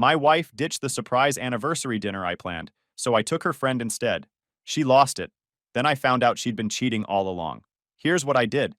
My wife ditched the surprise anniversary dinner I planned, so I took her friend instead. She lost it. Then I found out she'd been cheating all along. Here's what I did.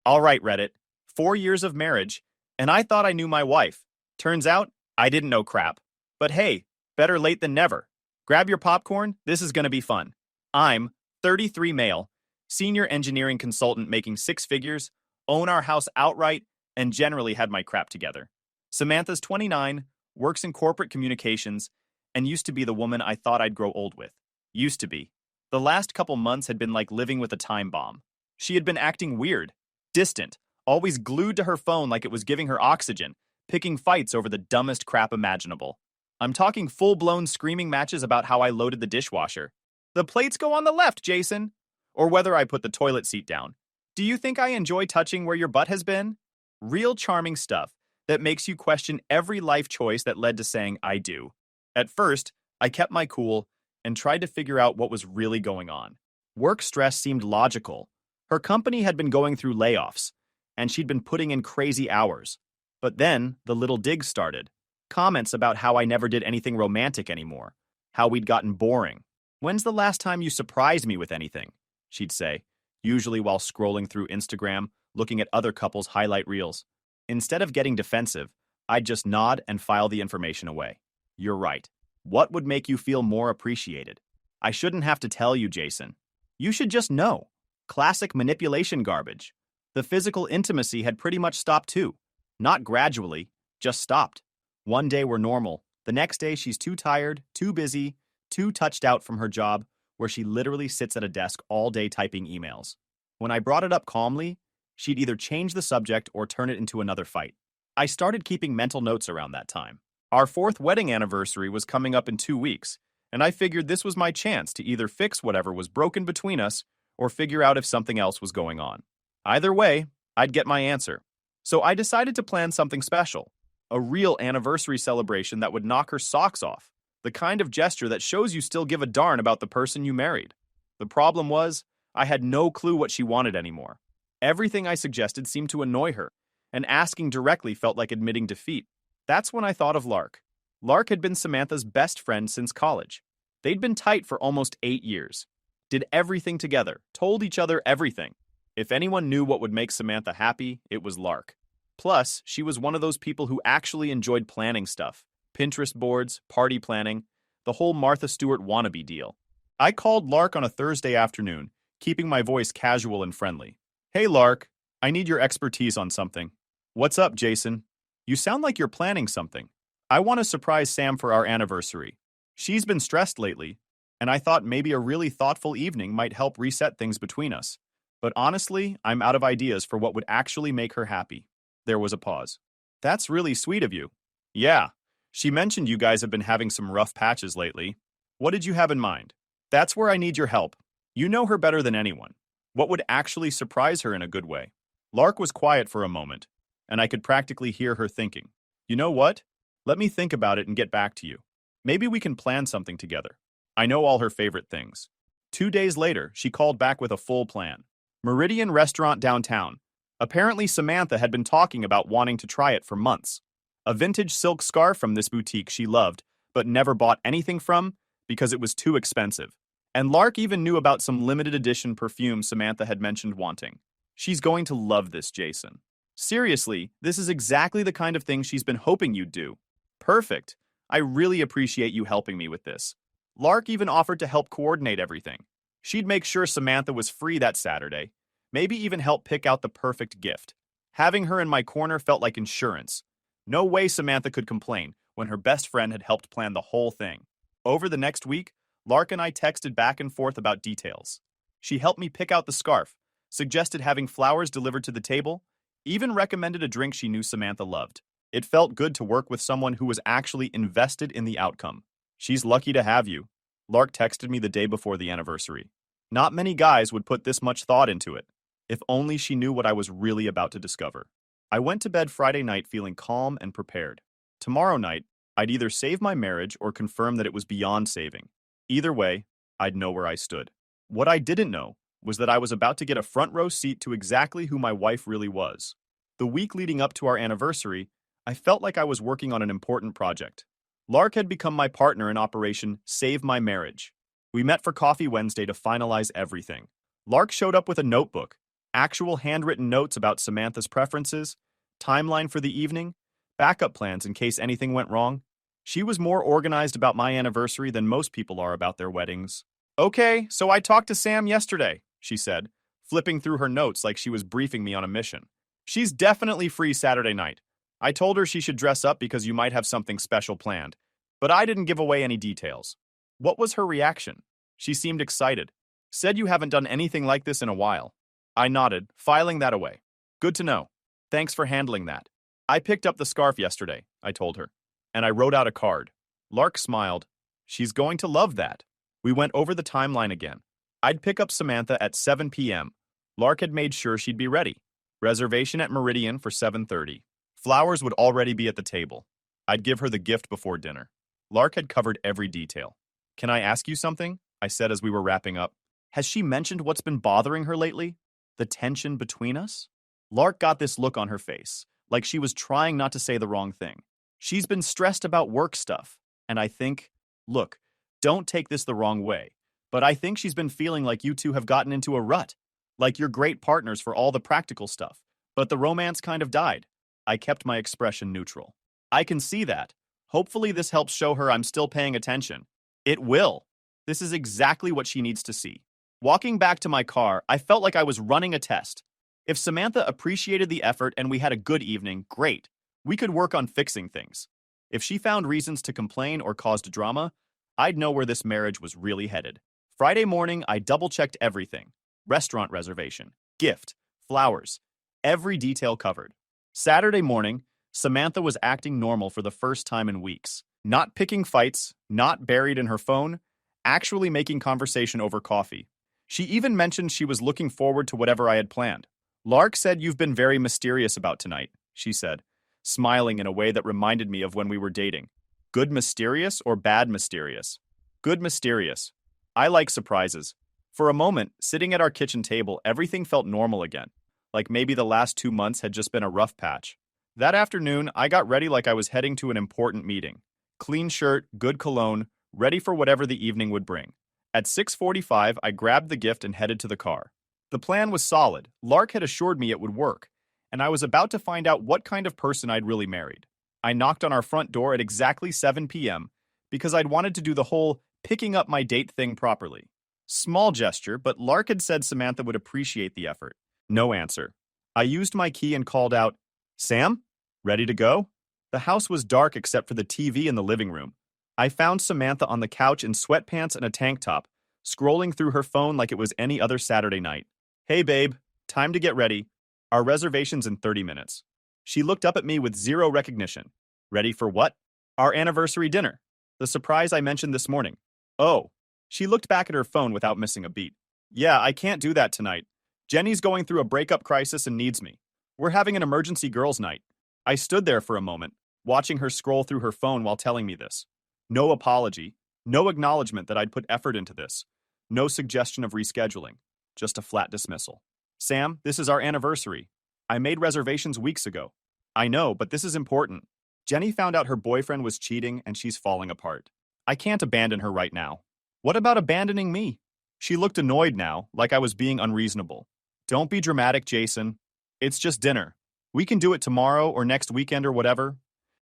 All right, Reddit. 4 years of marriage, and I thought I knew my wife. Turns out, I didn't know crap. But hey, better late than never. Grab your popcorn, this is gonna be fun. I'm 33 male, senior engineering consultant making six figures, own our house outright, and generally had my crap together. Samantha's 29, works in corporate communications, and used to be the woman I thought I'd grow old with. Used to be. The last couple months had been like living with a time bomb. She had been acting weird, distant, always glued to her phone like it was giving her oxygen, picking fights over the dumbest crap imaginable. I'm talking full-blown screaming matches about how I loaded the dishwasher. The plates go on the left, Jason. Or whether I put the toilet seat down. Do you think I enjoy touching where your butt has been? Real charming stuff that makes you question every life choice that led to saying I do. At first, I kept my cool and tried to figure out what was really going on. Work stress seemed logical. Her company had been going through layoffs, and she'd been putting in crazy hours. But then, the little digs started. Comments about how I never did anything romantic anymore, how we'd gotten boring. When's the last time you surprised me with anything? She'd say, usually while scrolling through Instagram, looking at other couples' highlight reels. Instead of getting defensive, I'd just nod and file the information away. You're right. What would make you feel more appreciated? I shouldn't have to tell you, Jason. You should just know. Classic manipulation garbage. The physical intimacy had pretty much stopped too. Not gradually, just stopped. One day we're normal. The next day she's too tired, too busy, too touched out from her job, where she literally sits at a desk all day typing emails. When I brought it up calmly, she'd either change the subject or turn it into another fight. I started keeping mental notes around that time. Our 4th wedding anniversary was coming up in 2 weeks, and I figured this was my chance to either fix whatever was broken between us or figure out if something else was going on. Either way, I'd get my answer. So I decided to plan something special, a real anniversary celebration that would knock her socks off, the kind of gesture that shows you still give a darn about the person you married. The problem was, I had no clue what she wanted anymore. Everything I suggested seemed to annoy her, and asking directly felt like admitting defeat. That's when I thought of Lark. Lark had been Samantha's best friend since college. They'd been tight for almost 8 years. Did everything together, told each other everything. If anyone knew what would make Samantha happy, it was Lark. Plus, she was one of those people who actually enjoyed planning stuff. Pinterest boards, party planning, the whole Martha Stewart wannabe deal. I called Lark on a Thursday afternoon, keeping my voice casual and friendly. Hey Lark, I need your expertise on something. What's up, Jason? You sound like you're planning something. I want to surprise Sam for our anniversary. She's been stressed lately, and I thought maybe a really thoughtful evening might help reset things between us. But honestly, I'm out of ideas for what would actually make her happy. There was a pause. That's really sweet of you. Yeah, she mentioned you guys have been having some rough patches lately. What did you have in mind? That's where I need your help. You know her better than anyone. What would actually surprise her in a good way? Lark was quiet for a moment, and I could practically hear her thinking. You know what? Let me think about it and get back to you. Maybe we can plan something together. I know all her favorite things. 2 days later, she called back with a full plan. Meridian Restaurant downtown. Apparently Samantha had been talking about wanting to try it for months. A vintage silk scarf from this boutique she loved, but never bought anything from because it was too expensive. And Lark even knew about some limited edition perfume Samantha had mentioned wanting. She's going to love this, Jason. Seriously, this is exactly the kind of thing she's been hoping you'd do. Perfect. I really appreciate you helping me with this. Lark even offered to help coordinate everything. She'd make sure Samantha was free that Saturday, maybe even help pick out the perfect gift. Having her in my corner felt like insurance. No way Samantha could complain when her best friend had helped plan the whole thing. Over the next week, Lark and I texted back and forth about details. She helped me pick out the scarf, suggested having flowers delivered to the table, even recommended a drink she knew Samantha loved. It felt good to work with someone who was actually invested in the outcome. She's lucky to have you. Lark texted me the day before the anniversary. Not many guys would put this much thought into it. If only she knew what I was really about to discover. I went to bed Friday night feeling calm and prepared. Tomorrow night, I'd either save my marriage or confirm that it was beyond saving. Either way, I'd know where I stood. What I didn't know was that I was about to get a front row seat to exactly who my wife really was. The week leading up to our anniversary, I felt like I was working on an important project. Lark had become my partner in Operation Save My Marriage. We met for coffee Wednesday to finalize everything. Lark showed up with a notebook, actual handwritten notes about Samantha's preferences, timeline for the evening, backup plans in case anything went wrong. She was more organized about my anniversary than most people are about their weddings. Okay, so I talked to Sam yesterday, she said, flipping through her notes like she was briefing me on a mission. She's definitely free Saturday night. I told her she should dress up because you might have something special planned, but I didn't give away any details. What was her reaction? She seemed excited. Said you haven't done anything like this in a while. I nodded, filing that away. Good to know. Thanks for handling that. I picked up the scarf yesterday, I told her, and I wrote out a card. Lark smiled. She's going to love that. We went over the timeline again. I'd pick up Samantha at 7 p.m. Lark had made sure she'd be ready. Reservation at Meridian for 7:30. Flowers would already be at the table. I'd give her the gift before dinner. Lark had covered every detail. Can I ask you something? I said as we were wrapping up. Has she mentioned what's been bothering her lately? The tension between us? Lark got this look on her face, like she was trying not to say the wrong thing. She's been stressed about work stuff, and I think, look, don't take this the wrong way, but I think she's been feeling like you two have gotten into a rut, like you're great partners for all the practical stuff, but the romance kind of died. I kept my expression neutral. I can see that. Hopefully this helps show her I'm still paying attention. It will. This is exactly what she needs to see. Walking back to my car, I felt like I was running a test. If Samantha appreciated the effort and we had a good evening, great. We could work on fixing things. If she found reasons to complain or caused drama, I'd know where this marriage was really headed. Friday morning, I double-checked everything. Restaurant reservation, gift, flowers, every detail covered. Saturday morning, Samantha was acting normal for the first time in weeks. Not picking fights, not buried in her phone, actually making conversation over coffee. She even mentioned she was looking forward to whatever I had planned. Lark said you've been very mysterious about tonight, she said, smiling in a way that reminded me of when we were dating. Good mysterious or bad mysterious? Good mysterious. I like surprises. For a moment, sitting at our kitchen table, everything felt normal again, like maybe the last 2 months had just been a rough patch. That afternoon, I got ready like I was heading to an important meeting. Clean shirt, good cologne, ready for whatever the evening would bring. At 6:45, I grabbed the gift and headed to the car. The plan was solid. Lark had assured me it would work, and I was about to find out what kind of person I'd really married. I knocked on our front door at exactly 7 p.m. because I'd wanted to do the whole picking up my date thing properly. Small gesture, but Lark had said Samantha would appreciate the effort. No answer. I used my key and called out, "Sam? Ready to go?" The house was dark except for the TV in the living room. I found Samantha on the couch in sweatpants and a tank top, scrolling through her phone like it was any other Saturday night. "Hey babe, time to get ready. Our reservation's in 30 minutes. She looked up at me with zero recognition. Ready for what? Our anniversary dinner. The surprise I mentioned this morning. Oh. She looked back at her phone without missing a beat. Yeah, I can't do that tonight. Jenny's going through a breakup crisis and needs me. We're having an emergency girls' night. I stood there for a moment, watching her scroll through her phone while telling me this. No apology, no acknowledgement that I'd put effort into this. No suggestion of rescheduling. Just a flat dismissal. Sam, this is our anniversary. I made reservations weeks ago. I know, but this is important. Jenny found out her boyfriend was cheating and she's falling apart. I can't abandon her right now. What about abandoning me? She looked annoyed now, like I was being unreasonable. Don't be dramatic, Jason. It's just dinner. We can do it tomorrow or next weekend or whatever.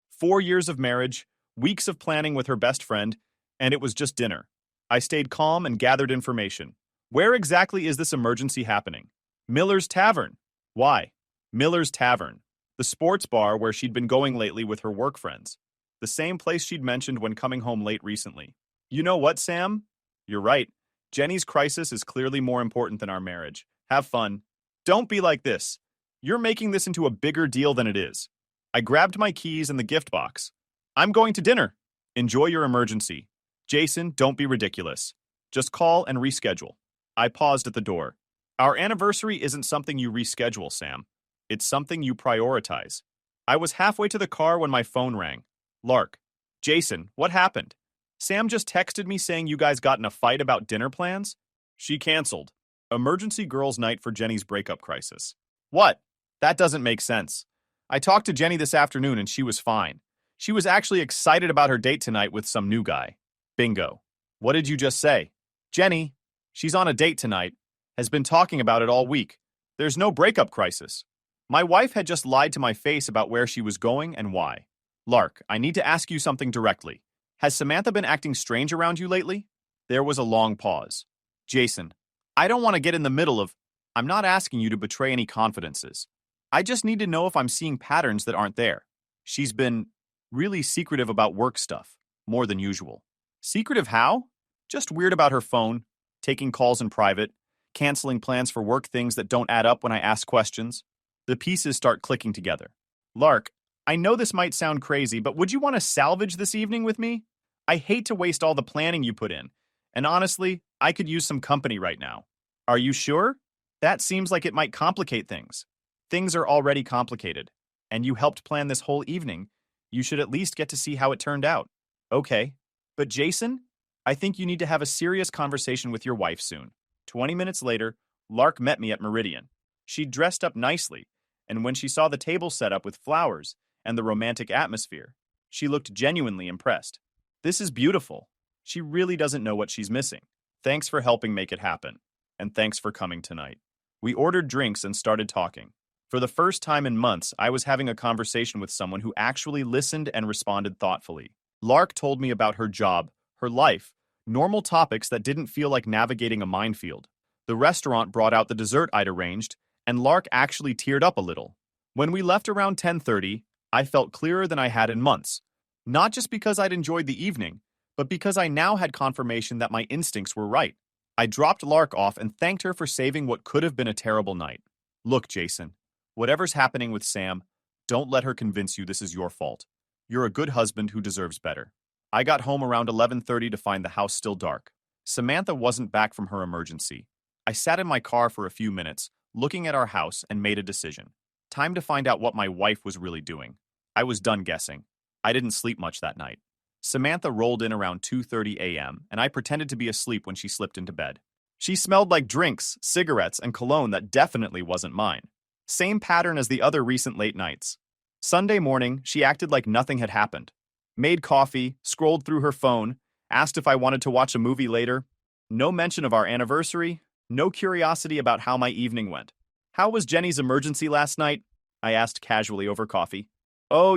4 years of marriage, weeks of planning with her best friend, and it was just dinner. I stayed calm and gathered information. Where exactly is this emergency happening? Miller's Tavern. Why? Miller's Tavern. The sports bar where she'd been going lately with her work friends. The same place she'd mentioned when coming home late recently. You know what, Sam? You're right. Jenny's crisis is clearly more important than our marriage. Have fun. Don't be like this. You're making this into a bigger deal than it is. I grabbed my keys and the gift box. I'm going to dinner. Enjoy your emergency. Jason, don't be ridiculous. Just call and reschedule. I paused at the door. Our anniversary isn't something you reschedule, Sam. It's something you prioritize. I was halfway to the car when my phone rang. Lark. Jason, what happened? Sam just texted me saying you guys got in a fight about dinner plans? She canceled. Emergency girls' night for Jenny's breakup crisis. What? That doesn't make sense. I talked to Jenny this afternoon and she was fine. She was actually excited about her date tonight with some new guy. Bingo. What did you just say? Jenny, she's on a date tonight, has been talking about it all week. There's no breakup crisis. My wife had just lied to my face about where she was going and why. Lark, I need to ask you something directly. Has Samantha been acting strange around you lately? There was a long pause. Jason, I don't want to get in the middle of. I'm not asking you to betray any confidences. I just need to know if I'm seeing patterns that aren't there. She's been really secretive about work stuff, more than usual. Secretive how? Just weird about her phone, taking calls in private, canceling plans for work things that don't add up when I ask questions. The pieces start clicking together. Lark, I know this might sound crazy, but would you want to salvage this evening with me? I hate to waste all the planning you put in, and honestly, I could use some company right now. Are you sure? That seems like it might complicate things. Things are already complicated, and you helped plan this whole evening. You should at least get to see how it turned out. Okay, but Jason, I think you need to have a serious conversation with your wife soon. 20 minutes later, Lark met me at Meridian. She'd dressed up nicely, and when she saw the table set up with flowers and the romantic atmosphere, she looked genuinely impressed. This is beautiful. She really doesn't know what she's missing. Thanks for helping make it happen, and thanks for coming tonight. We ordered drinks and started talking. For the first time in months, I was having a conversation with someone who actually listened and responded thoughtfully. Lark told me about her job, her life, normal topics that didn't feel like navigating a minefield. The restaurant brought out the dessert I'd arranged, and Lark actually teared up a little. When we left around 10:30, I felt clearer than I had in months. Not just because I'd enjoyed the evening, but because I now had confirmation that my instincts were right. I dropped Lark off and thanked her for saving what could have been a terrible night. Look, Jason, whatever's happening with Sam, don't let her convince you this is your fault. You're a good husband who deserves better. I got home around 11:30 to find the house still dark. Samantha wasn't back from her emergency. I sat in my car for a few minutes, looking at our house, and made a decision. Time to find out what my wife was really doing. I was done guessing. I didn't sleep much that night. Samantha rolled in around 2:30 a.m., and I pretended to be asleep when she slipped into bed. She smelled like drinks, cigarettes, and cologne that definitely wasn't mine. Same pattern as the other recent late nights. Sunday morning, she acted like nothing had happened. Made coffee, scrolled through her phone, asked if I wanted to watch a movie later. No mention of our anniversary, no curiosity about how my evening went. How was Jenny's emergency last night? I asked casually over coffee. Oh,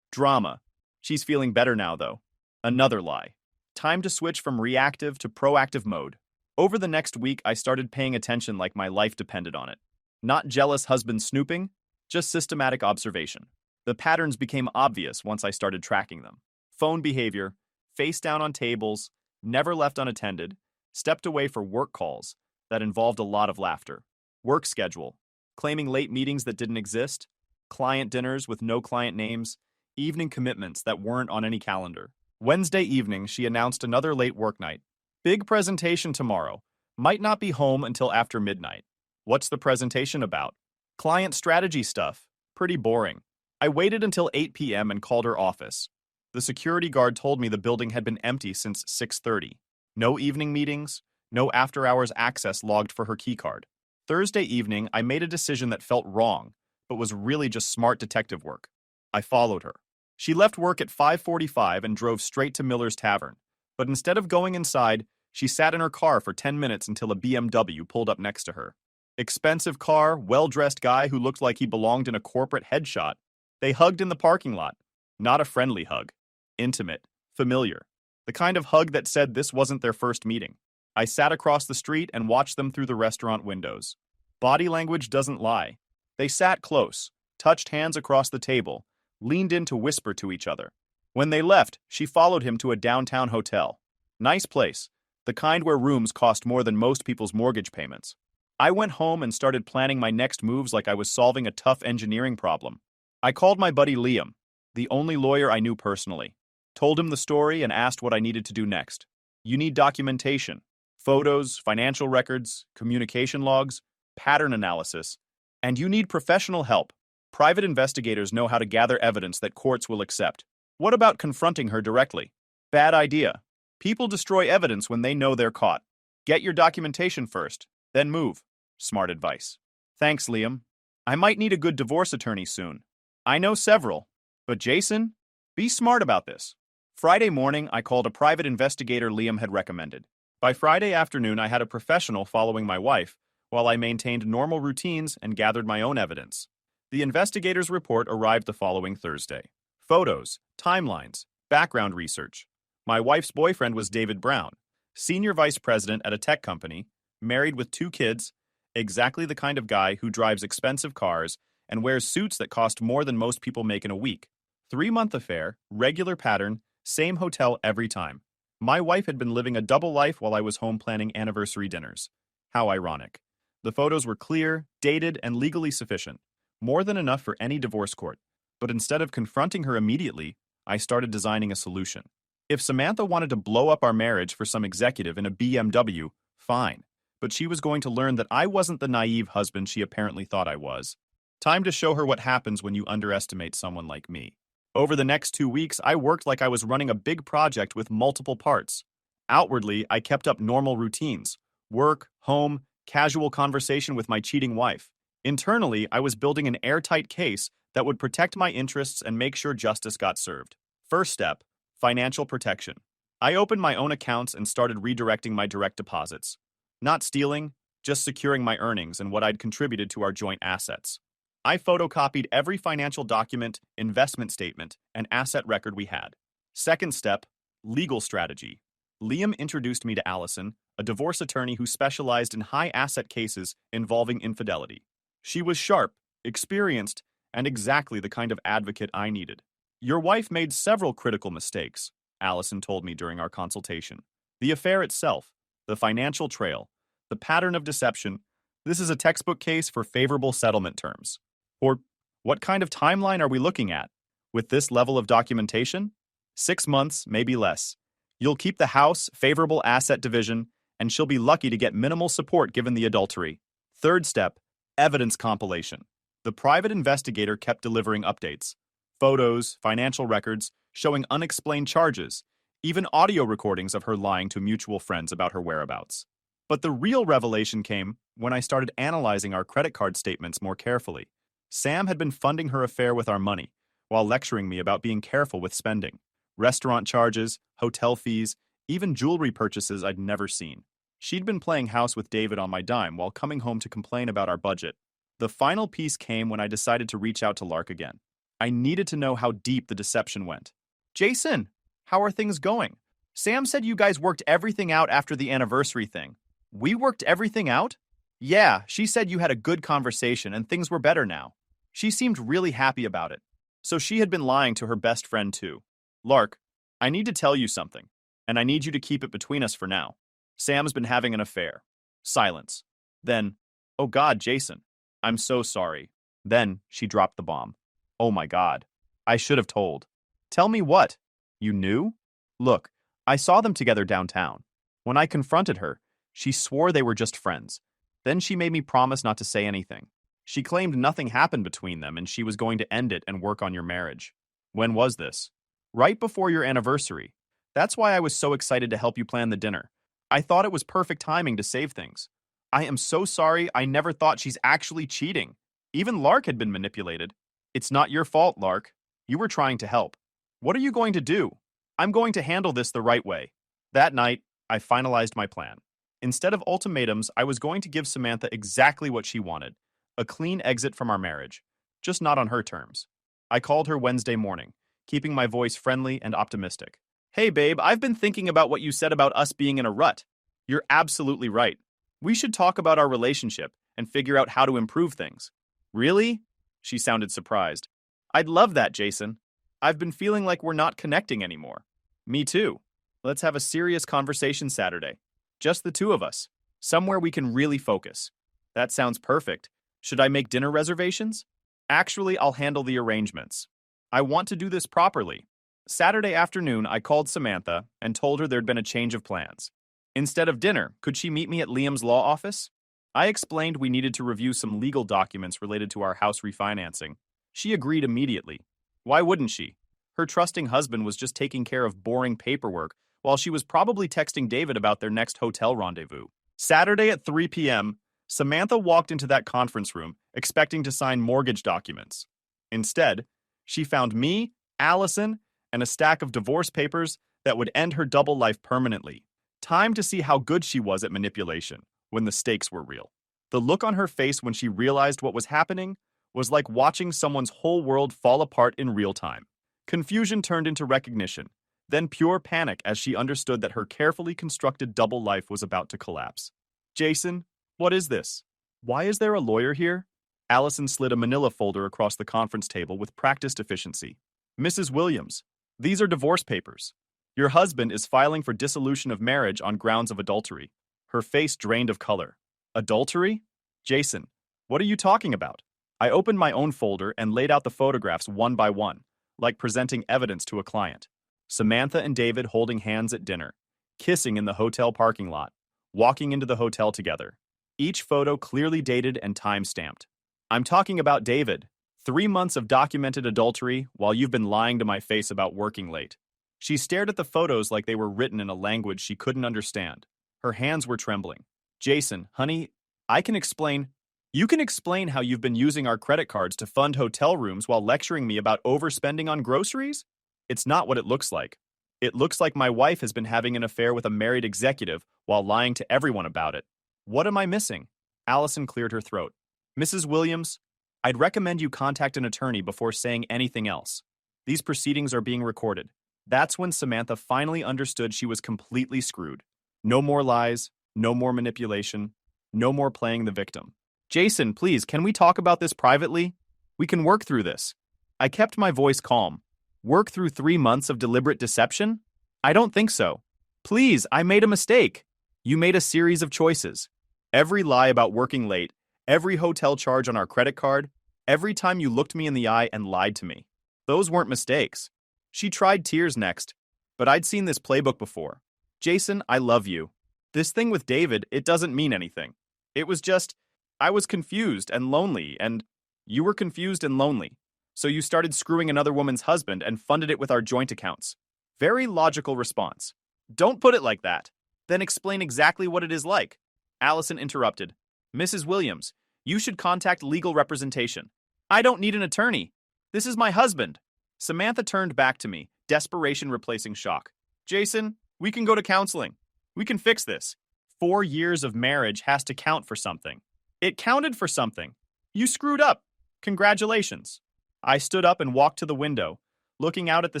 drama. She's feeling better now, though. Another lie. Time to switch from reactive to proactive mode. Over the next week, I started paying attention like my life depended on it. Not jealous husband snooping, just systematic observation. The patterns became obvious once I started tracking them. Phone behavior, face down on tables, never left unattended, stepped away for work calls that involved a lot of laughter. Work schedule, claiming late meetings that didn't exist, client dinners with no client names, evening commitments that weren't on any calendar. Wednesday evening, she announced another late work night. Big presentation tomorrow. Might not be home until after midnight. What's the presentation about? Client strategy stuff. Pretty boring. I waited until 8 p.m. and called her office. The security guard told me the building had been empty since 6:30. No evening meetings, no after-hours access logged for her keycard. Thursday evening, I made a decision that felt wrong, but was really just smart detective work. I followed her. She left work at 5:45 and drove straight to Miller's Tavern. But instead of going inside, she sat in her car for 10 minutes until a BMW pulled up next to her. Expensive car, well-dressed guy who looked like he belonged in a corporate headshot. They hugged in the parking lot. Not a friendly hug. Intimate. Familiar. The kind of hug that said this wasn't their first meeting. I sat across the street and watched them through the restaurant windows. Body language doesn't lie. They sat close, touched hands across the table, leaned in to whisper to each other. When they left, she followed him to a downtown hotel. Nice place, the kind where rooms cost more than most people's mortgage payments. I went home and started planning my next moves like I was solving a tough engineering problem. I called my buddy Liam, the only lawyer I knew personally. Told him the story and asked what I needed to do next. You need documentation, photos, financial records, communication logs, pattern analysis, and you need professional help. Private investigators know how to gather evidence that courts will accept. What about confronting her directly? Bad idea. People destroy evidence when they know they're caught. Get your documentation first, then move. Smart advice. Thanks, Liam. I might need a good divorce attorney soon. I know several, but Jason? Be smart about this. Friday morning, I called a private investigator Liam had recommended. By Friday afternoon, I had a professional following my wife, while I maintained normal routines and gathered my own evidence. The investigator's report arrived the following Thursday. Photos, timelines, background research. My wife's boyfriend was David Brown, senior vice president at a tech company, married with 2 kids, exactly the kind of guy who drives expensive cars and wears suits that cost more than most people make in a week. 3-month affair, regular pattern, same hotel every time. My wife had been living a double life while I was home planning anniversary dinners. How ironic. The photos were clear, dated, and legally sufficient, more than enough for any divorce court. But instead of confronting her immediately, I started designing a solution. If Samantha wanted to blow up our marriage for some executive in a BMW, fine. But she was going to learn that I wasn't the naive husband she apparently thought I was. Time to show her what happens when you underestimate someone like me. Over the next 2 weeks, I worked like I was running a big project with multiple parts. Outwardly, I kept up normal routines: work, home, casual conversation with my cheating wife. Internally, I was building an airtight case that would protect my interests and make sure justice got served. First step, financial protection. I opened my own accounts and started redirecting my direct deposits. Not stealing, just securing my earnings and what I'd contributed to our joint assets. I photocopied every financial document, investment statement, and asset record we had. Second step, legal strategy. Liam introduced me to Allison, a divorce attorney who specialized in high asset cases involving infidelity. She was sharp, experienced, and exactly the kind of advocate I needed. Your wife made several critical mistakes, Allison told me during our consultation. The affair itself, the financial trail, the pattern of deception. This is a textbook case for favorable settlement terms. Or what kind of timeline are we looking at? With this level of documentation? 6 months, maybe less. You'll keep the house, favorable asset division, and she'll be lucky to get minimal support given the adultery. Third step, evidence compilation. The private investigator kept delivering updates. Photos, financial records, showing unexplained charges, even audio recordings of her lying to mutual friends about her whereabouts. But the real revelation came when I started analyzing our credit card statements more carefully. Sam had been funding her affair with our money, while lecturing me about being careful with spending. Restaurant charges, hotel fees, even jewelry purchases I'd never seen. She'd been playing house with David on my dime while coming home to complain about our budget. The final piece came when I decided to reach out to Lark again. I needed to know how deep the deception went. Jason, how are things going? Sam said you guys worked everything out after the anniversary thing. We worked everything out? Yeah, she said you had a good conversation and things were better now. She seemed really happy about it. So she had been lying to her best friend too. Lark, I need to tell you something, and I need you to keep it between us for now. Sam's been having an affair. Silence. Then, oh God, Jason, I'm so sorry. Then she dropped the bomb. Oh my God. I should have told. Tell me what? You knew? Look, I saw them together downtown. When I confronted her, she swore they were just friends. Then she made me promise not to say anything. She claimed nothing happened between them and she was going to end it and work on your marriage. When was this? Right before your anniversary. That's why I was so excited to help you plan the dinner. I thought it was perfect timing to save things. I am so sorry. I never thought she's actually cheating. Even Lark had been manipulated. It's not your fault, Lark. You were trying to help. What are you going to do? I'm going to handle this the right way. That night, I finalized my plan. Instead of ultimatums, I was going to give Samantha exactly what she wanted. A clean exit from our marriage. Just not on her terms. I called her Wednesday morning, keeping my voice friendly and optimistic. Hey babe, I've been thinking about what you said about us being in a rut. You're absolutely right. We should talk about our relationship and figure out how to improve things. Really? She sounded surprised. I'd love that, Jason. I've been feeling like we're not connecting anymore. Me too. Let's have a serious conversation Saturday. Just the two of us. Somewhere we can really focus. That sounds perfect. Should I make dinner reservations? Actually, I'll handle the arrangements. I want to do this properly. Saturday afternoon, I called Samantha and told her there'd been a change of plans. Instead of dinner, could she meet me at Liam's law office? I explained we needed to review some legal documents related to our house refinancing. She agreed immediately. Why wouldn't she? Her trusting husband was just taking care of boring paperwork while she was probably texting David about their next hotel rendezvous. Saturday at 3 p.m., Samantha walked into that conference room expecting to sign mortgage documents. Instead, she found me, Allison, and a stack of divorce papers that would end her double life permanently. Time to see how good she was at manipulation when the stakes were real. The look on her face when she realized what was happening was like watching someone's whole world fall apart in real time. Confusion turned into recognition, then pure panic as she understood that her carefully constructed double life was about to collapse. Jason, what is this? Why is there a lawyer here? Allison slid a manila folder across the conference table with practiced efficiency. Mrs. Williams, these are divorce papers. Your husband is filing for dissolution of marriage on grounds of adultery. Her face drained of color. Adultery? Jason, what are you talking about? I opened my own folder and laid out the photographs one by one, like presenting evidence to a client. Samantha and David holding hands at dinner, kissing in the hotel parking lot, walking into the hotel together. Each photo clearly dated and time-stamped. I'm talking about David. 3 months of documented adultery while you've been lying to my face about working late. She stared at the photos like they were written in a language she couldn't understand. Her hands were trembling. Jason, honey, I can explain. You can explain how you've been using our credit cards to fund hotel rooms while lecturing me about overspending on groceries? It's not what it looks like. It looks like my wife has been having an affair with a married executive while lying to everyone about it. What am I missing? Allison cleared her throat. Mrs. Williams, I'd recommend you contact an attorney before saying anything else. These proceedings are being recorded. That's when Samantha finally understood she was completely screwed. No more lies, no more manipulation, no more playing the victim. Jason, please, can we talk about this privately? We can work through this. I kept my voice calm. Work through 3 months of deliberate deception? I don't think so. Please, I made a mistake. You made a series of choices. Every lie about working late, every hotel charge on our credit card, every time you looked me in the eye and lied to me. Those weren't mistakes. She tried tears next, but I'd seen this playbook before. Jason, I love you. This thing with David, it doesn't mean anything. It was just, I was confused and lonely, and you were confused and lonely. So you started screwing another woman's husband and funded it with our joint accounts. Very logical response. Don't put it like that. Then explain exactly what it is like. Allison interrupted. Mrs. Williams, you should contact legal representation. I don't need an attorney. This is my husband. Samantha turned back to me, desperation replacing shock. Jason, we can go to counseling. We can fix this. 4 years of marriage has to count for something. It counted for something. You screwed up. Congratulations. I stood up and walked to the window, looking out at the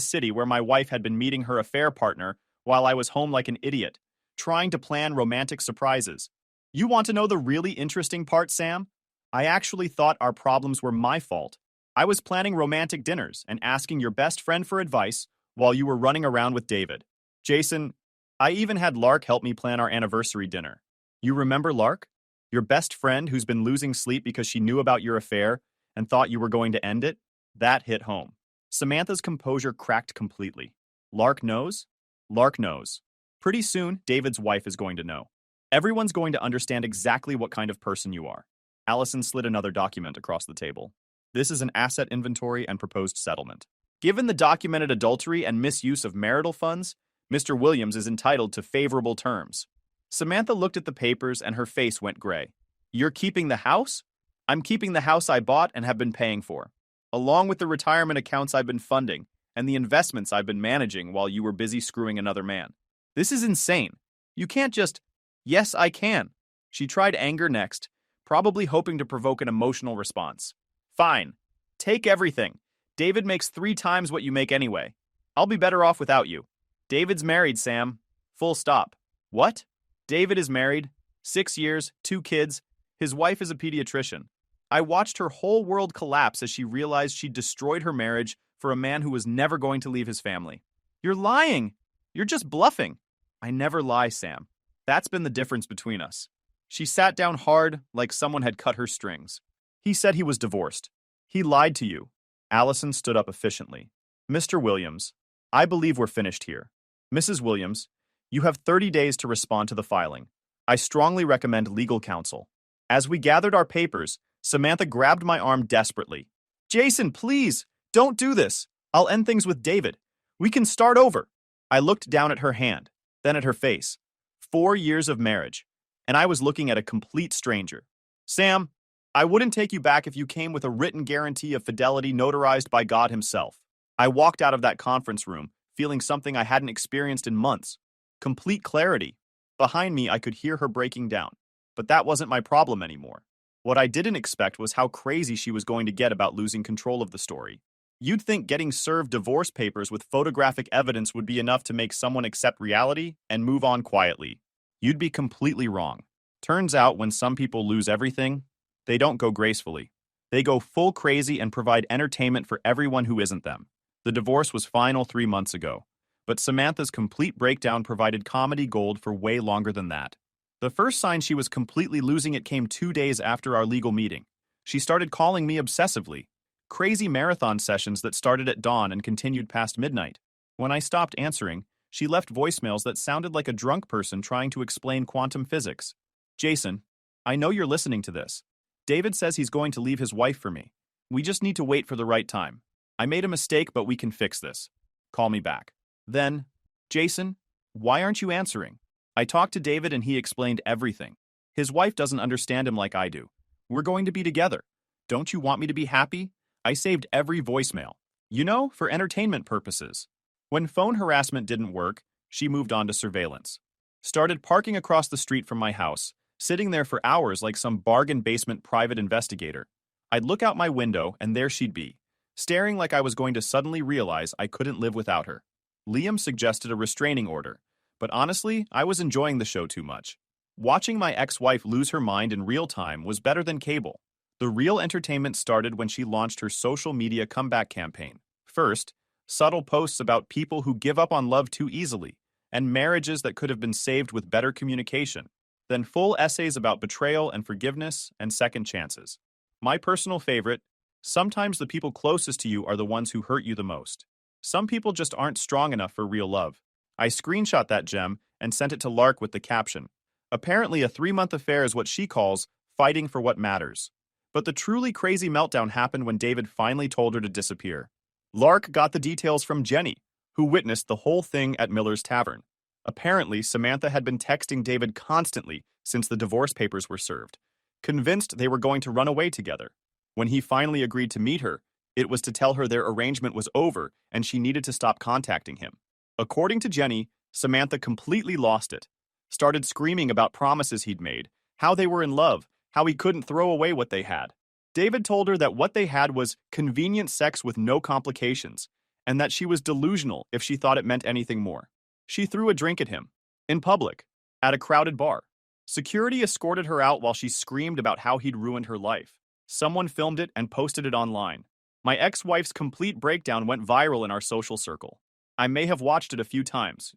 city where my wife had been meeting her affair partner while I was home like an idiot, trying to plan romantic surprises. You want to know the really interesting part, Sam? I actually thought our problems were my fault. I was planning romantic dinners and asking your best friend for advice while you were running around with David. Jason, I even had Lark help me plan our anniversary dinner. You remember Lark? Your best friend who's been losing sleep because she knew about your affair and thought you were going to end it? That hit home. Samantha's composure cracked completely. Lark knows? Lark knows. Pretty soon, David's wife is going to know. Everyone's going to understand exactly what kind of person you are. Allison slid another document across the table. This is an asset inventory and proposed settlement. Given the documented adultery and misuse of marital funds, Mr. Williams is entitled to favorable terms. Samantha looked at the papers and her face went gray. You're keeping the house? I'm keeping the house I bought and have been paying for, along with the retirement accounts I've been funding and the investments I've been managing while you were busy screwing another man. This is insane. You can't just... Yes, I can. She tried anger next, probably hoping to provoke an emotional response. Fine. Take everything. David makes 3 times what you make anyway. I'll be better off without you. David's married, Sam. Full stop. What? David is married. 6 years, 2 kids. His wife is a pediatrician. I watched her whole world collapse as she realized she'd destroyed her marriage for a man who was never going to leave his family. You're lying. You're just bluffing. I never lie, Sam. That's been the difference between us. She sat down hard, like someone had cut her strings. He said he was divorced. He lied to you. Allison stood up efficiently. Mr. Williams, I believe we're finished here. Mrs. Williams, you have 30 days to respond to the filing. I strongly recommend legal counsel. As we gathered our papers, Samantha grabbed my arm desperately. Jason, please, don't do this. I'll end things with David. We can start over. I looked down at her hand, then at her face. 4 years of marriage, and I was looking at a complete stranger. Sam, I wouldn't take you back if you came with a written guarantee of fidelity notarized by God himself. I walked out of that conference room, feeling something I hadn't experienced in months. Complete clarity. Behind me, I could hear her breaking down. But that wasn't my problem anymore. What I didn't expect was how crazy she was going to get about losing control of the story. You'd think getting served divorce papers with photographic evidence would be enough to make someone accept reality and move on quietly. You'd be completely wrong. Turns out when some people lose everything, they don't go gracefully. They go full crazy and provide entertainment for everyone who isn't them. The divorce was final 3 months ago, but Samantha's complete breakdown provided comedy gold for way longer than that. The first sign she was completely losing it came 2 days after our legal meeting. She started calling me obsessively. Crazy marathon sessions that started at dawn and continued past midnight. When I stopped answering, she left voicemails that sounded like a drunk person trying to explain quantum physics. Jason, I know you're listening to this. David says he's going to leave his wife for me. We just need to wait for the right time. I made a mistake, but we can fix this. Call me back. Then, Jason, why aren't you answering? I talked to David and he explained everything. His wife doesn't understand him like I do. We're going to be together. Don't you want me to be happy? I saved every voicemail. You know, for entertainment purposes. When phone harassment didn't work, she moved on to surveillance. Started parking across the street from my house, sitting there for hours like some bargain basement private investigator. I'd look out my window and there she'd be, staring like I was going to suddenly realize I couldn't live without her. Liam suggested a restraining order, but honestly, I was enjoying the show too much. Watching my ex-wife lose her mind in real time was better than cable. The real entertainment started when she launched her social media comeback campaign. First, subtle posts about people who give up on love too easily, and marriages that could have been saved with better communication. Then full essays about betrayal and forgiveness and second chances. My personal favorite, sometimes the people closest to you are the ones who hurt you the most. Some people just aren't strong enough for real love. I screenshot that gem and sent it to Lark with the caption. Apparently a 3-month affair is what she calls fighting for what matters. But the truly crazy meltdown happened when David finally told her to disappear. Lark got the details from Jenny, who witnessed the whole thing at Miller's Tavern. Apparently, Samantha had been texting David constantly since the divorce papers were served, convinced they were going to run away together. When he finally agreed to meet her, it was to tell her their arrangement was over and she needed to stop contacting him. According to Jenny, Samantha completely lost it. Started screaming about promises he'd made, how they were in love, how he couldn't throw away what they had. David told her that what they had was convenient sex with no complications, and that she was delusional if she thought it meant anything more. She threw a drink at him, in public, at a crowded bar. Security escorted her out while she screamed about how he'd ruined her life. Someone filmed it and posted it online. My ex-wife's complete breakdown went viral in our social circle. I may have watched it a few times,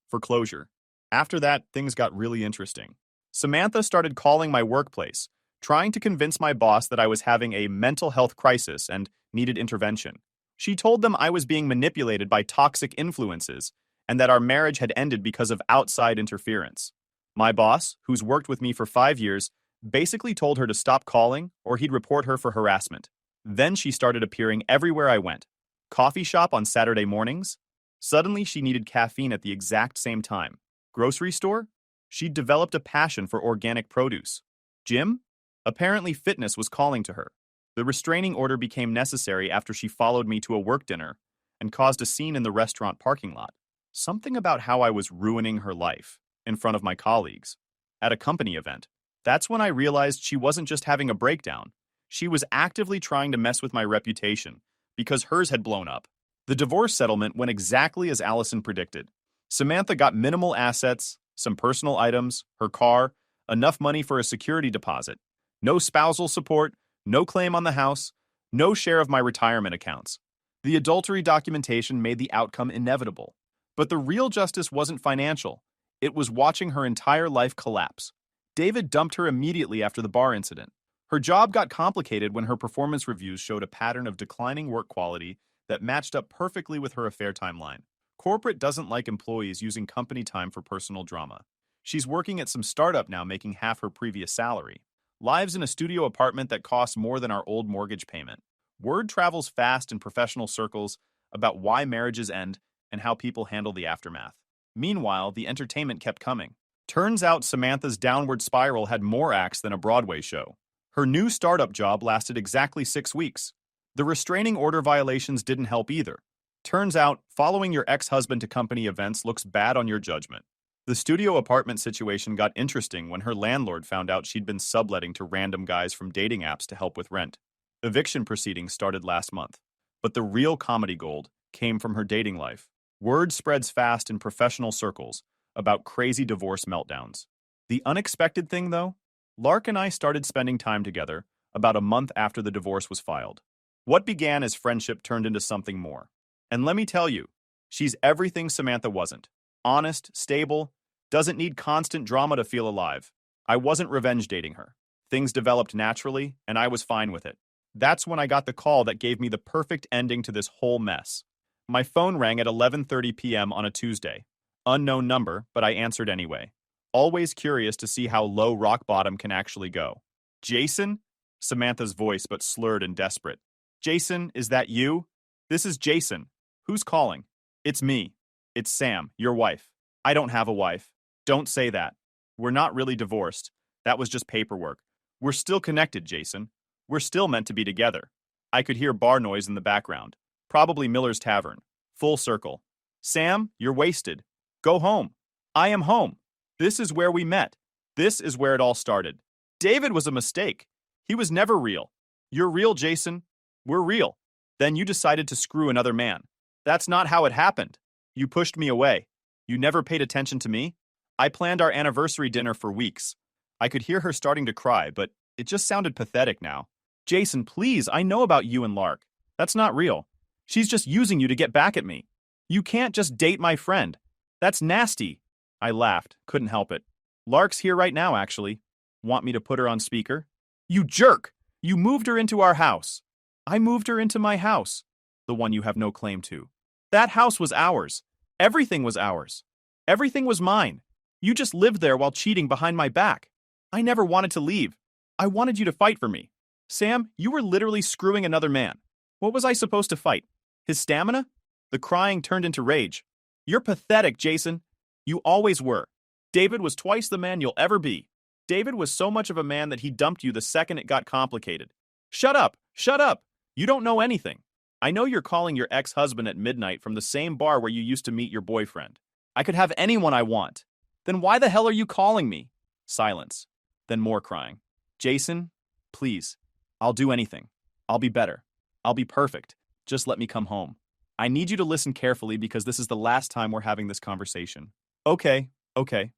for closure. After that, things got really interesting. Samantha started calling my workplace, trying to convince my boss that I was having a mental health crisis and needed intervention. She told them I was being manipulated by toxic influences and that our marriage had ended because of outside interference. My boss, who's worked with me for 5 years, basically told her to stop calling or he'd report her for harassment. Then she started appearing everywhere I went. Coffee shop on Saturday mornings. Suddenly she needed caffeine at the exact same time. Grocery store? She'd developed a passion for organic produce. Gym? Apparently fitness was calling to her. The restraining order became necessary after she followed me to a work dinner and caused a scene in the restaurant parking lot. Something about how I was ruining her life in front of my colleagues at a company event. That's when I realized she wasn't just having a breakdown. She was actively trying to mess with my reputation because hers had blown up. The divorce settlement went exactly as Allison predicted. Samantha got minimal assets, some personal items, her car, enough money for a security deposit. No spousal support, no claim on the house, no share of my retirement accounts. The adultery documentation made the outcome inevitable. But the real justice wasn't financial. It was watching her entire life collapse. David dumped her immediately after the bar incident. Her job got complicated when her performance reviews showed a pattern of declining work quality that matched up perfectly with her affair timeline. Corporate doesn't like employees using company time for personal drama. She's working at some startup now making half her previous salary. Lives in a studio apartment that costs more than our old mortgage payment. Word travels fast in professional circles about why marriages end and how people handle the aftermath. Meanwhile, the entertainment kept coming. Turns out Samantha's downward spiral had more acts than a Broadway show. Her new startup job lasted exactly 6 weeks. The restraining order violations didn't help either. Turns out, following your ex-husband to company events looks bad on your judgment. The studio apartment situation got interesting when her landlord found out she'd been subletting to random guys from dating apps to help with rent. Eviction proceedings started last month. But the real comedy gold came from her dating life. Word spreads fast in professional circles about crazy divorce meltdowns. The unexpected thing, though, Lark and I started spending time together about a month after the divorce was filed. What began as friendship turned into something more. And let me tell you, she's everything Samantha wasn't. Honest, stable, doesn't need constant drama to feel alive. I wasn't revenge dating her. Things developed naturally, and I was fine with it. That's when I got the call that gave me the perfect ending to this whole mess. My phone rang at 11:30 p.m. on a Tuesday. Unknown number, but I answered anyway. Always curious to see how low rock bottom can actually go. Jason? Samantha's voice, but slurred and desperate. Jason, is that you? This is Jason. Who's calling? It's me. It's Sam, your wife. I don't have a wife. Don't say that. We're not really divorced. That was just paperwork. We're still connected, Jason. We're still meant to be together. I could hear bar noise in the background. Probably Miller's Tavern. Full circle. Sam, you're wasted. Go home. I am home. This is where we met. This is where it all started. David was a mistake. He was never real. You're real, Jason. We're real. Then you decided to screw another man. That's not how it happened. You pushed me away. You never paid attention to me. I planned our anniversary dinner for weeks. I could hear her starting to cry, but it just sounded pathetic now. Jason, please, I know about you and Lark. That's not real. She's just using you to get back at me. You can't just date my friend. That's nasty. I laughed, couldn't help it. Lark's here right now, actually. Want me to put her on speaker? You jerk! You moved her into our house. I moved her into my house. The one you have no claim to. That house was ours. Everything was ours. Everything was mine. You just lived there while cheating behind my back. I never wanted to leave. I wanted you to fight for me. Sam, you were literally screwing another man. What was I supposed to fight? His stamina? The crying turned into rage. You're pathetic, Jason. You always were. David was twice the man you'll ever be. David was so much of a man that he dumped you the second it got complicated. Shut up! Shut up! You don't know anything. I know you're calling your ex-husband at midnight from the same bar where you used to meet your boyfriend. I could have anyone I want. Then why the hell are you calling me? Silence. Then more crying. Jason, please. I'll do anything. I'll be better. I'll be perfect. Just let me come home. I need you to listen carefully because this is the last time we're having this conversation. Okay,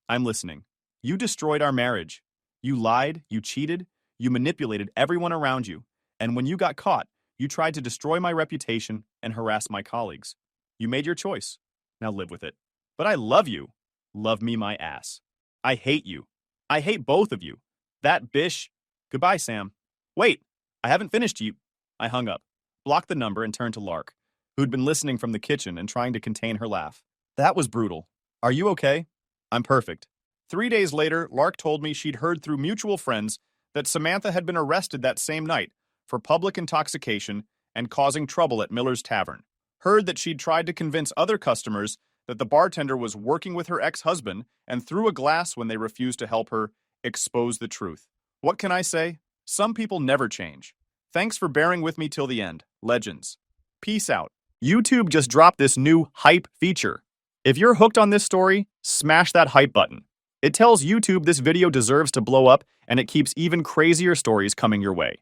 I'm listening. You destroyed our marriage. You lied, you cheated, you manipulated everyone around you, and when you got caught, you tried to destroy my reputation and harass my colleagues. You made your choice. Now live with it. But I love you. Love me my ass. I hate you. I hate both of you. That bish. Goodbye, Sam. Wait, I haven't finished you. I hung up, blocked the number, and turned to Lark, who'd been listening from the kitchen and trying to contain her laugh. That was brutal. Are you okay? I'm perfect. 3 days later, Lark told me she'd heard through mutual friends that Samantha had been arrested that same night for public intoxication and causing trouble at Miller's Tavern. Heard that she'd tried to convince other customers that the bartender was working with her ex-husband and threw a glass when they refused to help her expose the truth. What can I say? Some people never change. Thanks for bearing with me till the end. Legends. Peace out. YouTube just dropped this new hype feature. If you're hooked on this story, smash that hype button. It tells YouTube this video deserves to blow up, and it keeps even crazier stories coming your way.